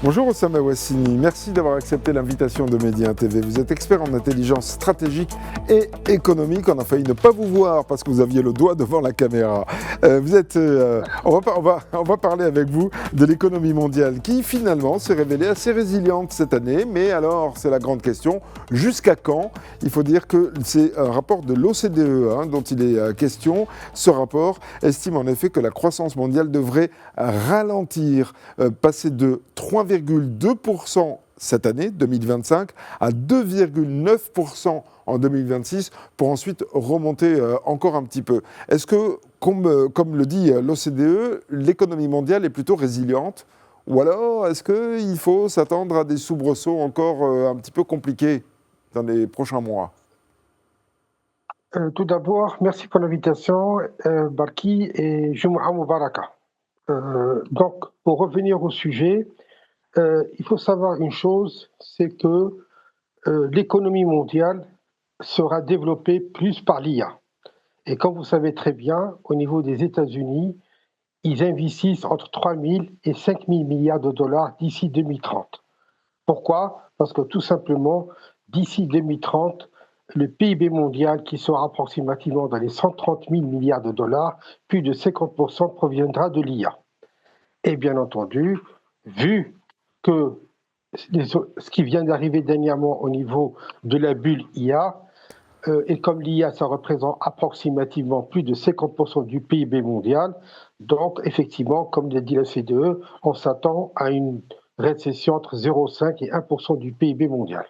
Bonjour Oussama Wassini, merci d'avoir accepté l'invitation de Média TV. Vous êtes expert en intelligence stratégique et économique. On a failli ne pas vous voir parce que vous aviez le doigt devant la caméra. On va parler avec vous de l'économie mondiale qui finalement s'est révélée assez résiliente cette année. Mais alors, c'est la grande question, jusqu'à quand? Il faut dire que c'est un rapport de l'OCDE dont il est question. Ce rapport estime en effet que la croissance mondiale devrait ralentir, passer de 3,2% cette année, 2025, à 2,9% en 2026, pour ensuite remonter encore un petit peu. Est-ce que, comme le dit l'OCDE, l'économie mondiale est plutôt résiliente? Ou alors, est-ce qu'il faut s'attendre à des soubresauts encore un petit peu compliqués dans les prochains mois? Tout d'abord, merci pour l'invitation, Barki, et Jumu'ah Mubaraka. Donc, pour revenir au sujet, il faut savoir une chose, c'est que l'économie mondiale sera développée plus par l'IA. Et comme vous savez très bien, au niveau des États-Unis, ils investissent entre 3 000 et 5 000 milliards de dollars d'ici 2030. Pourquoi? Parce que tout simplement, d'ici 2030, le PIB mondial, qui sera approximativement dans les 130 000 milliards de dollars, plus de 50% proviendra de l'IA. Et bien entendu, vu que ce qui vient d'arriver dernièrement au niveau de la bulle IA, et comme l'IA, ça représente approximativement plus de 50% du PIB mondial, donc effectivement, comme l'a dit la CDE, on s'attend à une récession entre 0,5 et 1% du PIB mondial.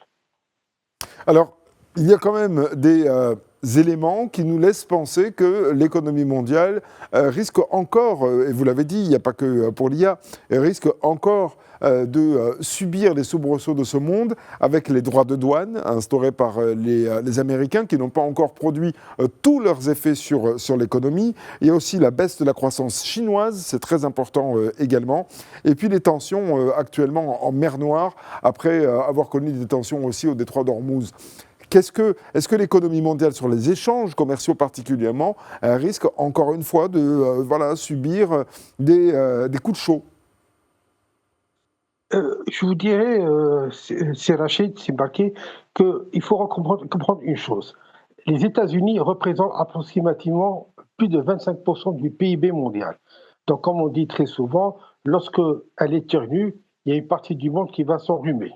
Alors, il y a quand même des éléments qui nous laissent penser que l'économie mondiale risque encore, et vous l'avez dit, il n'y a pas que pour l'IA, elle risque encore de subir les soubresauts de ce monde avec les droits de douane instaurés par les Américains qui n'ont pas encore produit tous leurs effets sur l'économie. Il y a aussi la baisse de la croissance chinoise, c'est très important également. Et puis les tensions actuellement en mer Noire, après avoir connu des tensions aussi au détroit d'Ormuz. Est-ce que l'économie mondiale, sur les échanges commerciaux particulièrement, risque encore une fois de subir des coups de chaud? Je vous dirais, c'est Rachid, c'est Baké, qu'il faut comprendre une chose. Les États-Unis représentent approximativement plus de 25% du PIB mondial. Donc, comme on dit très souvent, lorsqu'elle est ternue, il y a une partie du monde qui va s'enrhumer.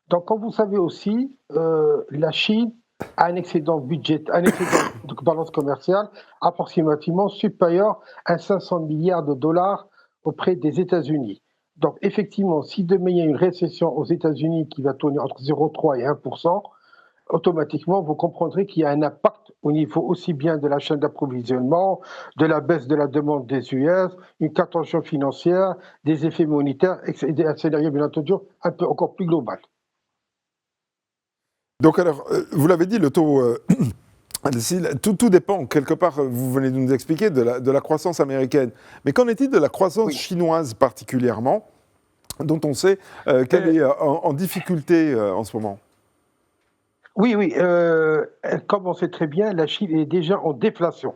Donc, comme vous savez aussi, la Chine a un excédent de balance commerciale approximativement supérieur à 500 milliards de dollars auprès des États-Unis. Donc, effectivement, si demain il y a une récession aux États-Unis qui va tourner entre 0,3 et 1%, automatiquement, vous comprendrez qu'il y a un impact au niveau aussi bien de la chaîne d'approvisionnement, de la baisse de la demande des US, une tension financière, des effets monétaires, et un scénario, bien entendu, un peu encore plus global. Donc alors, vous l'avez dit, le taux... tout dépend, quelque part, vous venez de nous expliquer, de la croissance américaine. Mais qu'en est-il de la croissance chinoise particulièrement, dont on sait qu'elle est en difficulté en ce moment? Oui, comme on sait très bien, la Chine est déjà en déflation.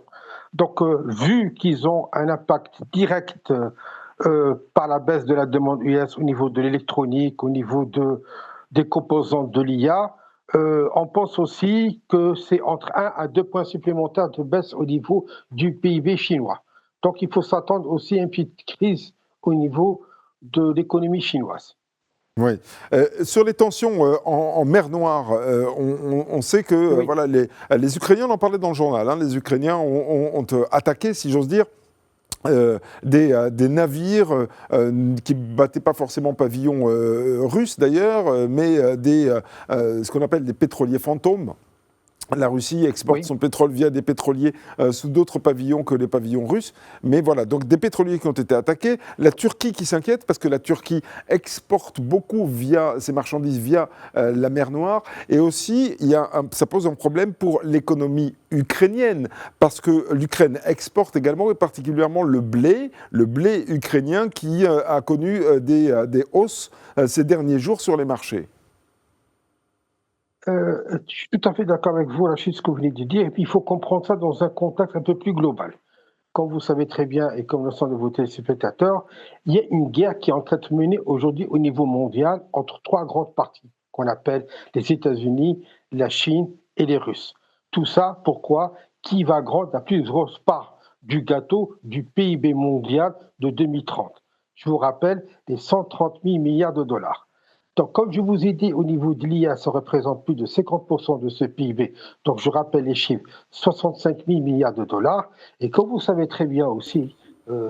Donc, vu qu'ils ont un impact direct par la baisse de la demande US au niveau de l'électronique, au niveau des composantes de l'IA, on pense aussi que c'est entre 1 à 2 points supplémentaires de baisse au niveau du PIB chinois. Donc, il faut s'attendre aussi à une petite crise au niveau de l'économie chinoise. Oui. Sur les tensions en mer Noire, on sait que Oui. les Ukrainiens, on en parlait dans le journal, les Ukrainiens ont attaqué, si j'ose dire, des navires qui ne battaient pas forcément pavillon russe d'ailleurs, mais ce qu'on appelle des pétroliers fantômes. La Russie exporte son pétrole via des pétroliers sous d'autres pavillons que les pavillons russes. Mais voilà, donc des pétroliers qui ont été attaqués. La Turquie qui s'inquiète parce que la Turquie exporte beaucoup via ses marchandises via la mer Noire. Et aussi, ça pose un problème pour l'économie ukrainienne parce que l'Ukraine exporte également, et particulièrement le blé ukrainien qui a connu des hausses ces derniers jours sur les marchés. Je suis tout à fait d'accord avec vous, Rachid, ce que vous venez de dire. Et puis, il faut comprendre ça dans un contexte un peu plus global. comme vous savez très bien et comme l'ensemble de vos téléspectateurs, il y a une guerre qui est en train de se mener aujourd'hui au niveau mondial entre trois grandes parties qu'on appelle les États-Unis, la Chine et les Russes. Tout ça, pourquoi? Qui va prendre la plus grosse part du gâteau du PIB mondial de 2030? Je vous rappelle les 130 000 milliards de dollars. Donc, comme je vous ai dit, au niveau de l'IA, ça représente plus de 50% de ce PIB. Donc, je rappelle les chiffres, 65 000 milliards de dollars. Et comme vous savez très bien aussi,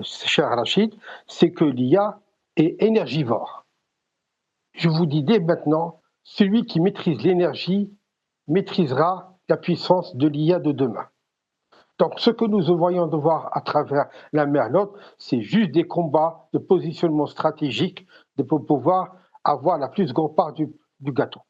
cher Rachid, c'est que l'IA est énergivore. Je vous dis dès maintenant, celui qui maîtrise l'énergie maîtrisera la puissance de l'IA de demain. Donc, ce que nous voyons de voir à travers la mer Nord, c'est juste des combats de positionnement stratégique pour pouvoir avoir la plus grande part du gâteau.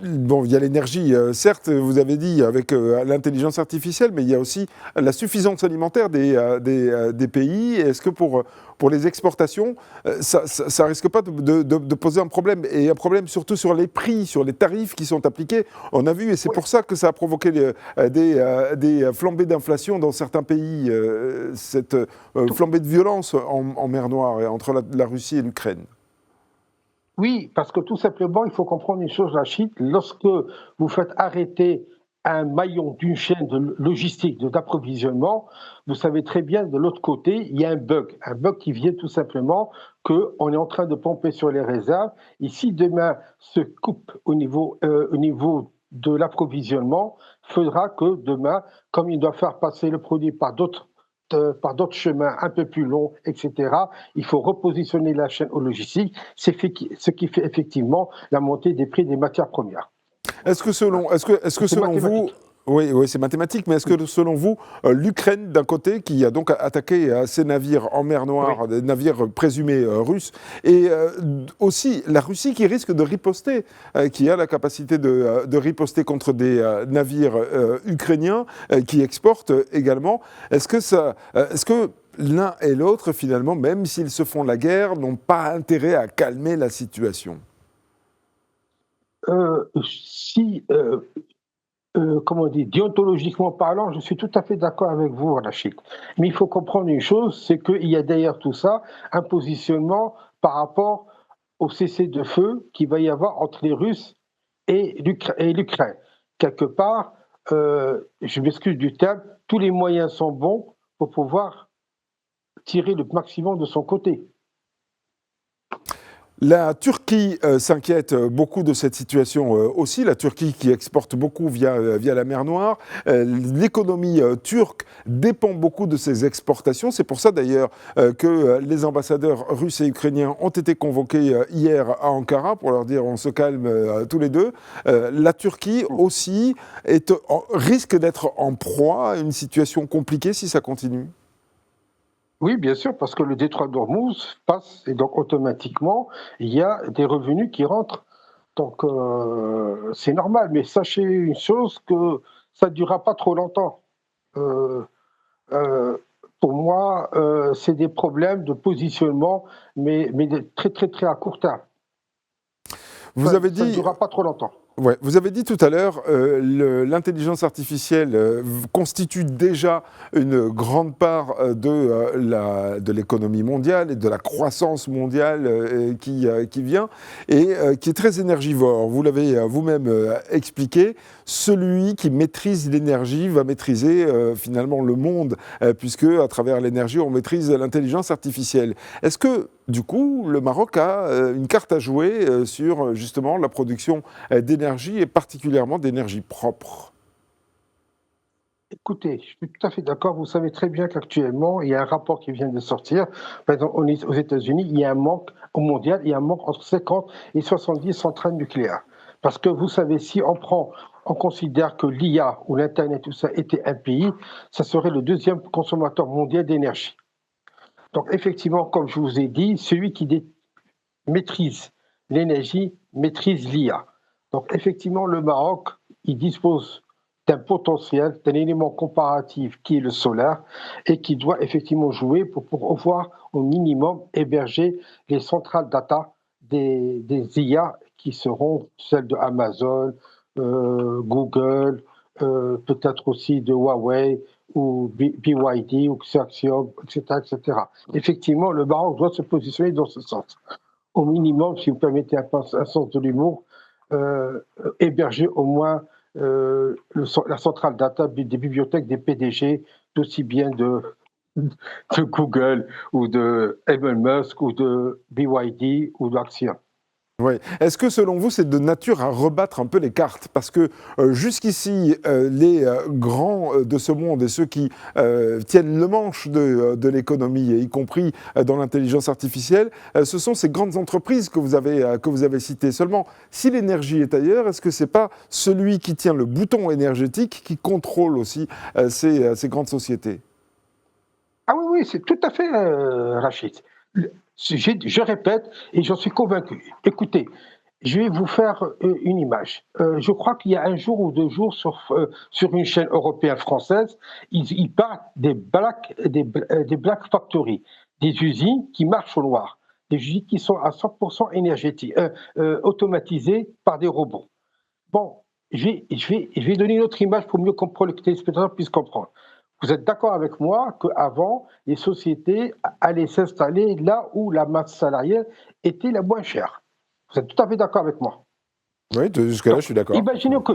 Bon, il y a l'énergie, certes, vous avez dit, avec l'intelligence artificielle, mais il y a aussi la suffisance alimentaire des pays. Est-ce que pour les exportations, ça risque pas de poser un problème? Et un problème surtout sur les prix, sur les tarifs qui sont appliqués. On a vu, et c'est pour ça que ça a provoqué des flambées d'inflation dans certains pays, cette flambée de violence en mer Noire, entre la Russie et l'Ukraine. Oui, parce que tout simplement, il faut comprendre une chose, Rachid, lorsque vous faites arrêter un maillon d'une chaîne de logistique, d'approvisionnement, vous savez très bien, de l'autre côté, il y a un bug qui vient tout simplement qu'on est en train de pomper sur les réserves, et si demain se coupe au niveau de l'approvisionnement, faudra que demain, comme il doit faire passer le produit par d'autres chemins un peu plus longs, etc. Il faut repositionner la chaîne logistique, ce qui fait effectivement la montée des prix des matières premières. Est-ce que selon vous, oui, c'est mathématique, mais est-ce que selon vous, l'Ukraine d'un côté, qui a donc attaqué ces navires en mer Noire, Oui. des navires présumés russes, et aussi la Russie qui risque de riposter, qui a la capacité de riposter contre des navires ukrainiens qui exportent également, est-ce que l'un et l'autre, finalement, même s'ils se font la guerre, n'ont pas intérêt à calmer la situation? Comment on dit, déontologiquement parlant, je suis tout à fait d'accord avec vous, Rachid. Mais il faut comprendre une chose, c'est qu'il y a derrière tout ça un positionnement par rapport au cessez-le-feu qu'il va y avoir entre les Russes et l'Ukraine. Quelque part, je m'excuse du terme, tous les moyens sont bons pour pouvoir tirer le maximum de son côté. La Turquie s'inquiète beaucoup de cette situation aussi. La Turquie qui exporte beaucoup via la mer Noire. L'économie turque dépend beaucoup de ses exportations. C'est pour ça d'ailleurs que les ambassadeurs russes et ukrainiens ont été convoqués hier à Ankara pour leur dire on se calme tous les deux. La Turquie aussi risque d'être en proie à une situation compliquée si ça continue. Oui, bien sûr, parce que le détroit d'Ormuz passe et donc automatiquement, il y a des revenus qui rentrent. Donc c'est normal, mais sachez une chose, que ça ne durera pas trop longtemps. Euh, euh, pour moi, c'est des problèmes de positionnement, mais très très très à court terme. Vous avez Ça ne dit... durera pas trop longtemps. Ouais, vous avez dit tout à l'heure, l'intelligence artificielle constitue déjà une grande part de l'économie mondiale et de la croissance mondiale qui vient et qui est très énergivore. Vous l'avez vous-même expliqué, celui qui maîtrise l'énergie va maîtriser finalement le monde, puisque à travers l'énergie, on maîtrise l'intelligence artificielle. Est-ce que, du coup, le Maroc a une carte à jouer sur justement la production d'énergie et particulièrement d'énergie propre? Écoutez, je suis tout à fait d'accord. Vous savez très bien qu'actuellement, il y a un rapport qui vient de sortir. Par exemple, aux États-Unis, il y a un manque, au mondial, il y a un manque entre 50 et 70 centrales nucléaires. Parce que vous savez, si on considère que l'IA ou l'Internet, tout ça, était un pays, ça serait le deuxième consommateur mondial d'énergie. Donc, effectivement, comme je vous ai dit, celui qui maîtrise l'énergie maîtrise l'IA. Donc, effectivement, le Maroc, il dispose d'un potentiel, d'un élément comparatif qui est le solaire et qui doit effectivement jouer pour pouvoir au minimum héberger les centrales data des IA qui seront celles de Amazon, Google, peut-être aussi de Huawei ou BYD ou Axiom, etc., etc. Effectivement, le Maroc doit se positionner dans ce sens. Au minimum, si vous permettez un sens de l'humour, héberger au moins la centrale data des bibliothèques des PDG, d'aussi bien de Google ou de Elon Musk ou de BYD ou d'Axiom. Oui. Est-ce que selon vous, c'est de nature à rebattre un peu les cartes? Parce que jusqu'ici, les grands de ce monde et ceux qui tiennent le manche de l'économie, y compris dans l'intelligence artificielle, ce sont ces grandes entreprises que vous avez citées. Seulement, si l'énergie est ailleurs, est-ce que ce n'est pas celui qui tient le bouton énergétique qui contrôle aussi ces grandes sociétés? Ah oui, oui, c'est tout à fait, Rachid. Je répète et j'en suis convaincu. Écoutez, je vais vous faire une image. Je crois qu'il y a un jour ou 2 jours sur une chaîne européenne française, ils parlent des black factories, des usines qui marchent au noir, des usines qui sont à 100% énergétiques, automatisées par des robots. Bon, je vais donner une autre image pour mieux comprendre, que les téléspectateurs puissent comprendre. Vous êtes d'accord avec moi qu'avant, les sociétés allaient s'installer là où la masse salariale était la moins chère. Vous êtes tout à fait d'accord avec moi? Oui, jusqu'à là, je suis d'accord. Imaginez que,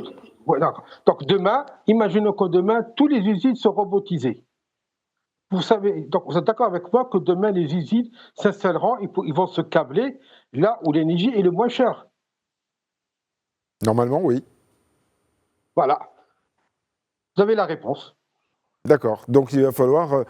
ouais, donc demain, imaginons que demain, tous les usines sont robotisées. Vous savez, donc vous êtes d'accord avec moi que demain, les usines s'installeront, ils vont se câbler là où l'énergie est le moins chère. Normalement, oui. Voilà. Vous avez la réponse. D'accord. Donc il va falloir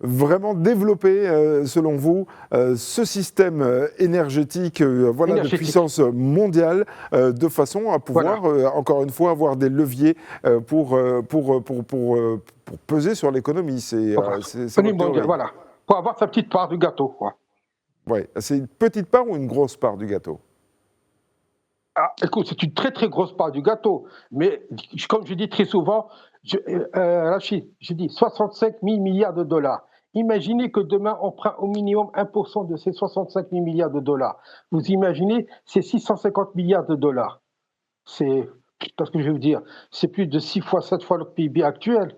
vraiment développer, selon vous, ce système énergétique, de puissance mondiale, de façon à pouvoir, encore une fois, avoir des leviers pour peser sur l'économie. C'est mondial, voilà. Pour avoir sa petite part du gâteau. Oui. C'est une petite part ou une grosse part du gâteau? Ah, écoute, c'est une très très grosse part du gâteau. Mais comme je dis très souvent, Rachid, je dis 65 000 milliards de dollars. Imaginez que demain, on prend au minimum 1% de ces 65 000 milliards de dollars. Vous imaginez, c'est 650 milliards de dollars. C'est, parce que je vais vous dire, c'est plus de 6 fois, 7 fois le PIB actuel.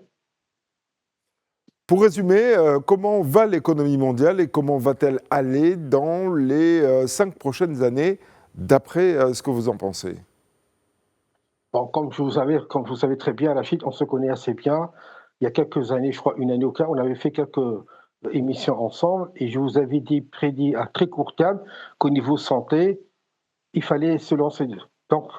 Pour résumer, comment va l'économie mondiale et comment va-t-elle aller dans les 5 prochaines années, d'après ce que vous en pensez? Bon, comme vous savez très bien, Rachid, on se connaît assez bien. Il y a quelques années, je crois une année ou deux, on avait fait quelques émissions ensemble et je vous avais prédit à très court terme qu'au niveau santé, il fallait se lancer. Donc,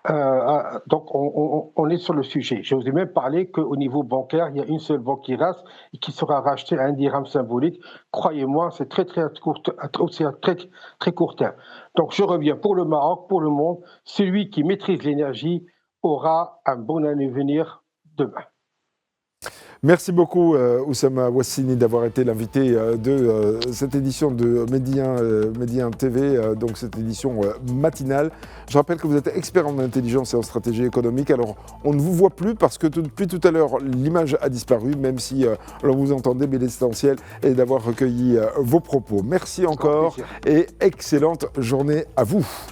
on est sur le sujet. Je vous ai même parlé qu'au niveau bancaire, il y a une seule banque qui reste et qui sera rachetée à un dirham symbolique. Croyez-moi, c'est très court terme. Donc je reviens pour le Maroc, pour le monde. Celui qui maîtrise l'énergie aura un bon avenir demain. Merci beaucoup Oussama Ouassini d'avoir été l'invité de cette édition de Média TV, donc cette édition matinale. Je rappelle que vous êtes expert en intelligence et en stratégie économique. Alors on ne vous voit plus parce que depuis tout à l'heure l'image a disparu, même si l'on vous entendait, mais l'essentiel est d'avoir recueilli vos propos. Merci encore et excellente journée à vous.